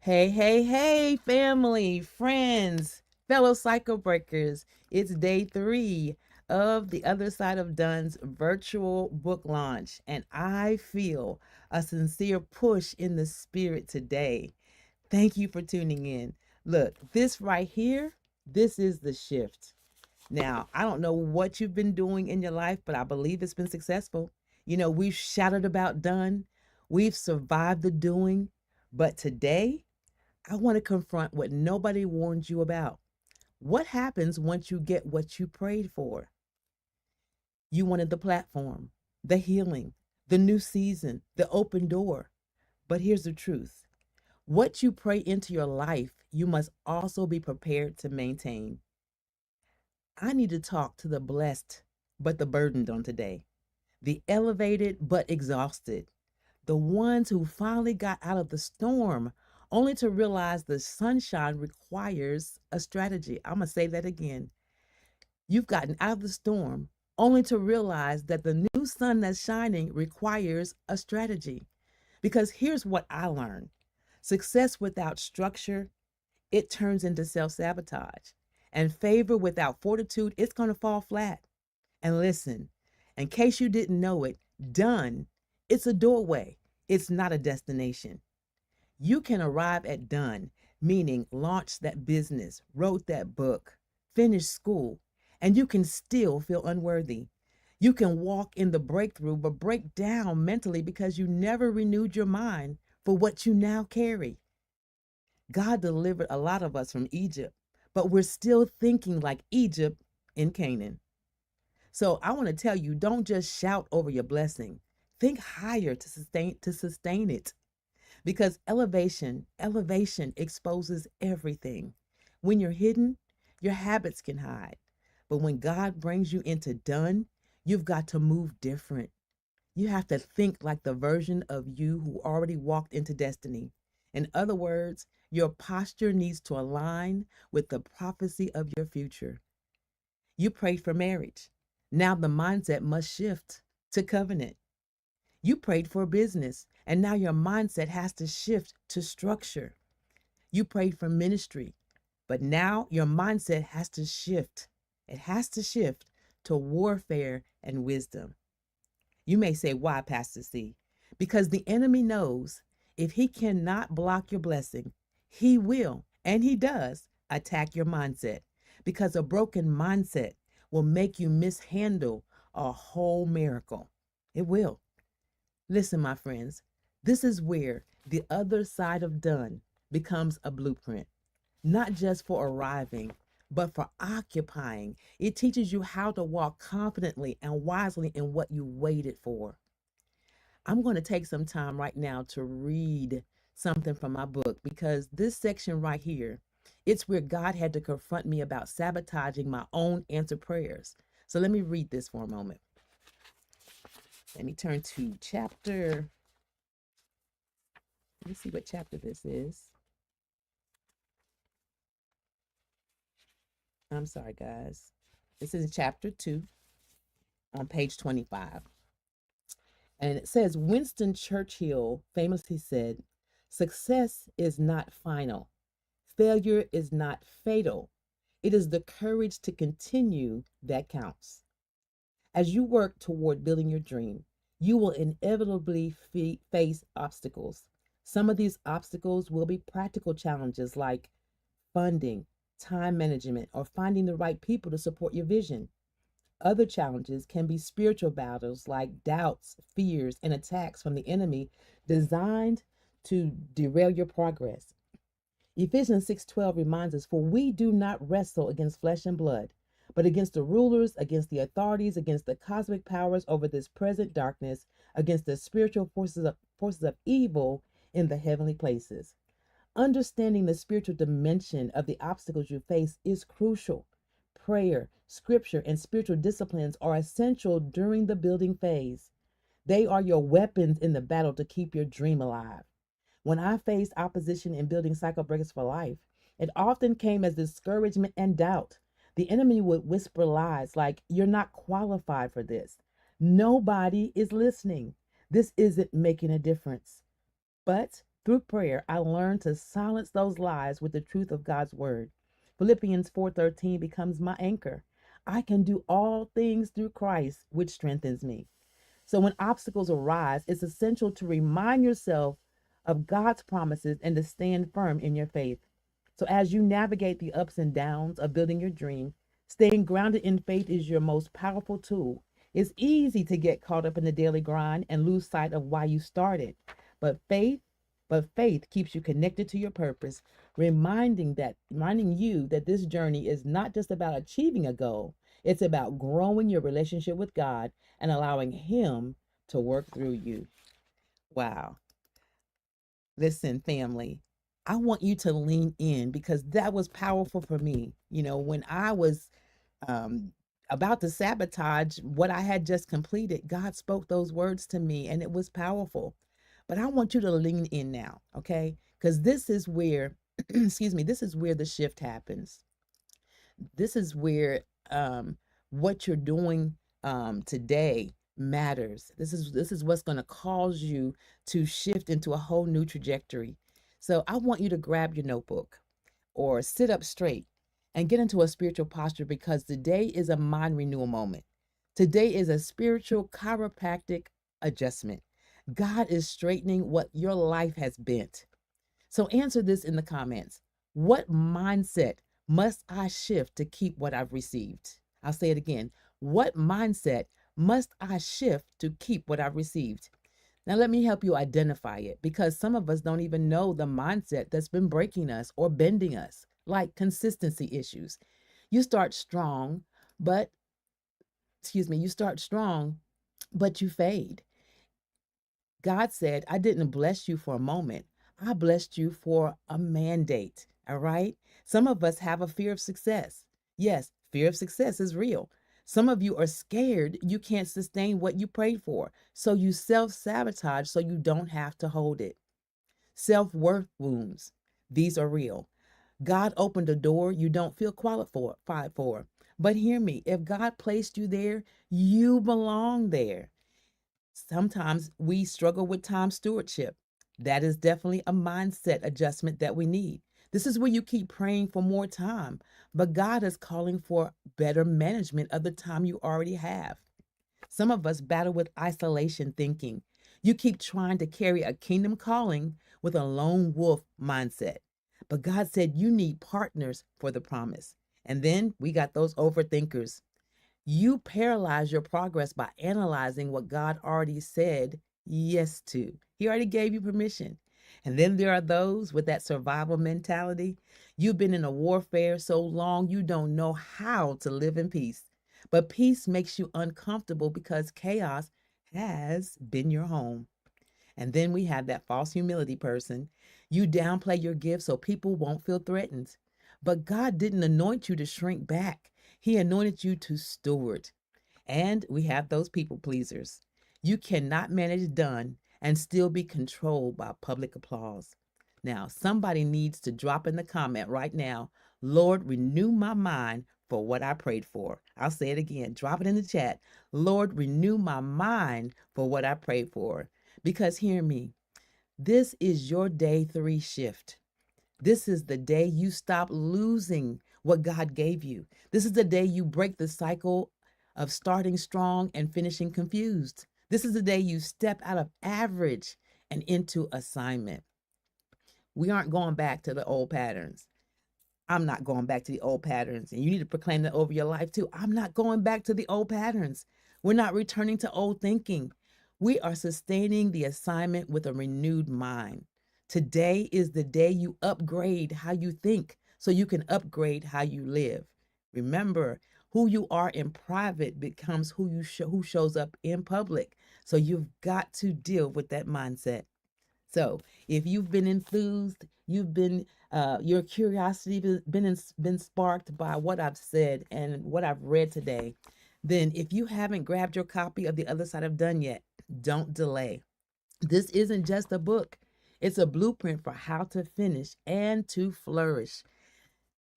Hey, hey, hey, family, friends, fellow cycle breakers. It's day 3 of the Other Side of Dunn's virtual book launch, and I feel a sincere push in the spirit today. Thank you for tuning in. Look, this right here, this is the shift. Now, I don't know what you've been doing in your life, but I believe it's been successful. We've shouted about done, we've survived the doing, but today, I want to confront what nobody warned you about. What happens once you get what you prayed for? You wanted the platform, the healing, the new season, the open door. But here's the truth: what you pray into your life, you must also be prepared to maintain. I need to talk to the blessed, but the burdened on today, the elevated, but exhausted, the ones who finally got out of the storm only to realize the sunshine requires a strategy. I'm going to say that again. You've gotten out of the storm only to realize that the new sun that's shining requires a strategy. Because here's what I learned: success without structure, it turns into self sabotage. And favor without fortitude, it's going to fall flat. And listen, in case you didn't know it, done, it's a doorway, it's not a destination. You can arrive at done, meaning launch that business, wrote that book, finish school, and you can still feel unworthy. You can walk in the breakthrough, but break down mentally because you never renewed your mind for what you now carry. God delivered a lot of us from Egypt, but we're still thinking like Egypt in Canaan. So I want to tell you, don't just shout over your blessing. Think higher to sustain it. Because elevation exposes everything. When you're hidden, your habits can hide. But when God brings you into done, you've got to move different. You have to think like the version of you who already walked into destiny. In other words, your posture needs to align with the prophecy of your future. You prayed for marriage. Now the mindset must shift to covenant. You prayed for business, and now your mindset has to shift to structure. You prayed for ministry, but now your mindset has to shift. It has to shift to warfare and wisdom. You may say, why, Pastor C? Because the enemy knows if he cannot block your blessing, he will, and he does, attack your mindset. Because a broken mindset will make you mishandle a whole miracle. It will. Listen, my friends, this is where the other side of done becomes a blueprint, not just for arriving, but for occupying. It teaches you how to walk confidently and wisely in what you waited for. I'm going to take some time right now to read something from my book because this section right here, it's where God had to confront me about sabotaging my own answered prayers. So let me read this for a moment. Let me turn to chapter. Let me see what chapter this is. I'm sorry, guys. This is chapter 2 on page 25. And it says Winston Churchill famously said, "Success is not final, failure is not fatal. It is the courage to continue that counts." As you work toward building your dream, you will inevitably face obstacles. Some of these obstacles will be practical challenges like funding, time management, or finding the right people to support your vision. Other challenges can be spiritual battles like doubts, fears, and attacks from the enemy designed to derail your progress. Ephesians 6:12 reminds us, "For we do not wrestle against flesh and blood, but against the rulers, against the authorities, against the cosmic powers over this present darkness, against the spiritual forces of evil in the heavenly places." Understanding the spiritual dimension of the obstacles you face is crucial. Prayer, scripture, and spiritual disciplines are essential during the building phase. They are your weapons in the battle to keep your dream alive. When I faced opposition in building Cycle Breakers for Life, it often came as discouragement and doubt. The enemy would whisper lies like, "You're not qualified for this. Nobody is listening. This isn't making a difference." But Through prayer, I learned to silence those lies with the truth of God's word. Philippians 4:13 becomes my anchor. I can do all things through Christ, which strengthens me. So when obstacles arise, it's essential to remind yourself of God's promises and to stand firm in your faith. So as you navigate the ups and downs of building your dream, staying grounded in faith is your most powerful tool. It's easy to get caught up in the daily grind and lose sight of why you started. But faith keeps you connected to your purpose, reminding you that this journey is not just about achieving a goal, it's about growing your relationship with God and allowing Him to work through you. Wow. Listen, family, I want you to lean in because that was powerful for me. When I was um, about to sabotage what I had just completed, God spoke those words to me and it was powerful. But I want you to lean in now, okay? Because this is where, excuse me, this is where the shift happens. This is where what you're doing today matters. This is what's going to cause you to shift into a whole new trajectory. So I want you to grab your notebook or sit up straight and get into a spiritual posture because today is a mind renewal moment. Today is a spiritual chiropractic adjustment. God is straightening what your life has bent. So answer this in the comments. What mindset must I shift to keep what I've received? I'll say it again. What mindset must I shift to keep what I've received? Now, let me help you identify it because some of us don't even know the mindset that's been breaking us or bending us, like consistency issues. You start strong, but, you start strong, but you fade. God said, I didn't bless you for a moment. I blessed you for a mandate. All right. Some of us have a fear of success. Yes, fear of success is real. Some of you are scared you can't sustain what you prayed for. So you self sabotage so you don't have to hold it. Self worth wounds. These are real. God opened a door you don't feel qualified for. But hear me, if God placed you there, you belong there. Sometimes we struggle with time stewardship. That is definitely a mindset adjustment that we need. This is where you keep praying for more time, but God is calling for better management of the time you already have. Some of us battle with isolation thinking. You keep trying to carry a kingdom calling with a lone wolf mindset. But God said you need partners for the promise. And then we got those overthinkers. You paralyze your progress by analyzing what God already said yes to. He already gave you permission. And then there are those with that survival mentality. You've been in a warfare so long you don't know how to live in peace. But peace makes you uncomfortable because chaos has been your home. And then we have that false humility person. You downplay your gift so people won't feel threatened. But God didn't anoint you to shrink back, He anointed you to steward. And we have those people pleasers. You cannot manage done and still be controlled by public applause. Now, somebody needs to drop in the comment right now, Lord, renew my mind for what I prayed for. I'll say it again. Drop it in the chat. Lord, renew my mind for what I prayed for. Because hear me, this is your day 3 shift. This is the day you stop losing what God gave you. This is the day you break the cycle of starting strong and finishing confused. This is the day you step out of average and into assignment. We aren't going back to the old patterns. I'm not going back to the old patterns. And you need to proclaim that over your life too. I'm not going back to the old patterns. We're not returning to old thinking. We are sustaining the assignment with a renewed mind. Today is the day you upgrade how you think so you can upgrade how you live. Remember, who you are in private becomes who shows up in public. So you've got to deal with that mindset. So if you've been enthused, you've been your curiosity been sparked by what I've said and what I've read today, then if you haven't grabbed your copy of The Other Side of Done yet, don't delay. This isn't just a book. It's a blueprint for how to finish and to flourish.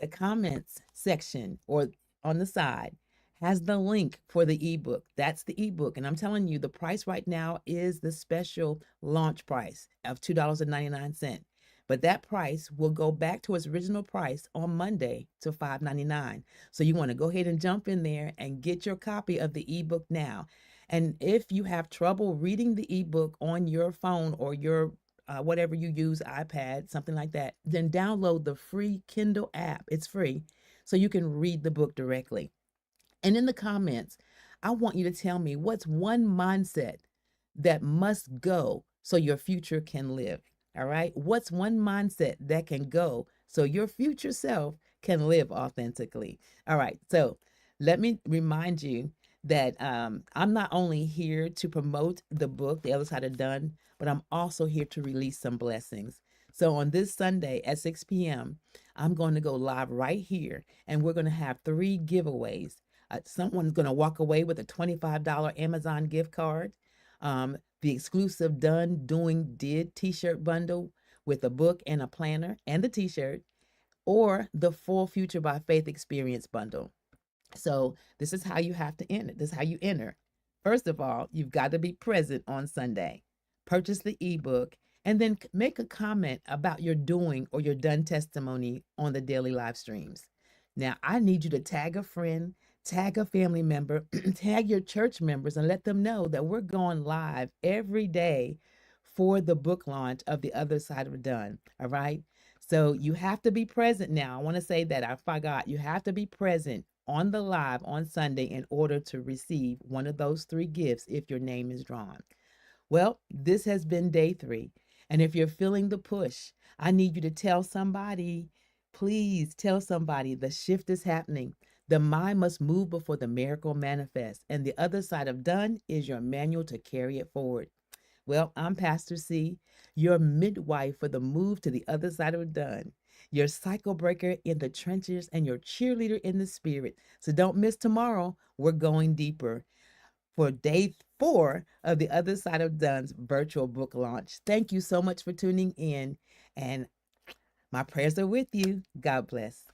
The comments section or on the side, has the link for the ebook. That's the ebook. And I'm telling you, the price right now is the special launch price of $2.99. But that price will go back to its original price on Monday to $5.99. So you want to go ahead and jump in there and get your copy of the ebook now. And if you have trouble reading the ebook on your phone or your whatever you use, iPad, something like that, then download the free Kindle app. It's free, so you can read the book directly. And in the comments, I want you to tell me what's one mindset that must go so your future can live. All right. What's one mindset that can go so your future self can live authentically? All right. So let me remind you that I'm not only here to promote the book, The Other Side of Done, but I'm also here to release some blessings. So on this Sunday at 6 p.m., I'm going to go live right here, and we're going to have 3 giveaways. Someone's going to walk away with a $25 Amazon gift card. The exclusive Done Doing Did t-shirt bundle with a book and a planner and the t-shirt, or the full Future by Faith experience bundle. So this is how you have to enter. This is how you enter. First of all, you've got to be present on Sunday. Purchase the ebook and then make a comment about your doing or your done testimony on the daily live streams. Now, I need you to tag a friend, tag a family member, tag your church members, and let them know that we're going live every day for the book launch of The Other Side of Done. All right. So you have to be present now. I want to say that I forgot. You have to be present on the live on Sunday in order to receive one of those 3 gifts if your name is drawn. Well, this has been day 3. And if you're feeling the push, I need you to tell somebody, please tell somebody the shift is happening. The mind must move before the miracle manifests. And the other side of done is your manual to carry it forward. Well, I'm Pastor C, your midwife for the move to the other side of done, your cycle breaker in the trenches, and your cheerleader in the spirit. So don't miss tomorrow. We're going deeper for day 4 of the Other Side of Done's virtual book launch. Thank you so much for tuning in, and my prayers are with you. God bless.